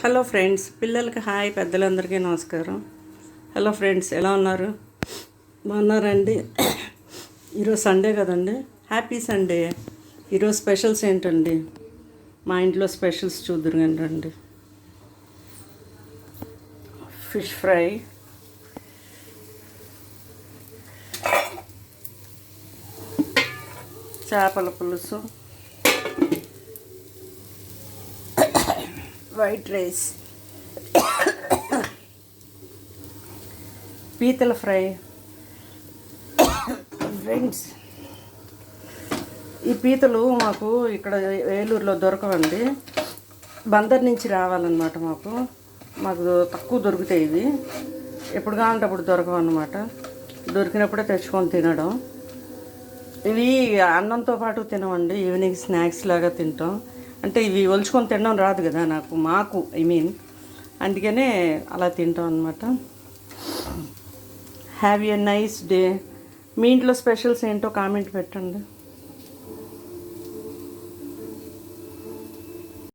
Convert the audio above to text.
Hello friends, పిల్లలకి hi, పెద్దలందరికీ నమస్కారం. హలో ఫ్రెండ్స్, ఎలా ఉన్నారు? బాగున్నారండి? ఈరోజు సండే కదండి, హ్యాపీ సండే. ఈరోజు స్పెషల్స్ ఏంటండి? మా ఇంట్లో స్పెషల్స్ చూద్దరు రండి. ఫిష్ ఫ్రై, చేపల పులుసు, వైట్ రైస్, పీతల ఫ్రై. ఫ్రెండ్స్, ఈ పీతలు మాకు ఇక్కడ ఏలూరులో దొరకవండి, బందర్ నుంచి రావాలన్నమాట. మాకు తక్కువ దొరుకుతాయి ఇవి, ఎప్పుడు కావాలంటే అప్పుడు దొరకవు అన్నమాట. దొరికినప్పుడే తెచ్చుకొని తినడం. ఇవి అన్నంతో పాటు తినమండి, ఈవినింగ్ స్నాక్స్ లాగా తింటాం. అంటే ఇవి ఒలుచుకొని తినడం రాదు కదా మాకు అందుకనే అలా తింటాం అనమాట. Have a nice day. మీ ఇంట్లో స్పెషల్స్ ఏంటో కామెంట్ పెట్టండి.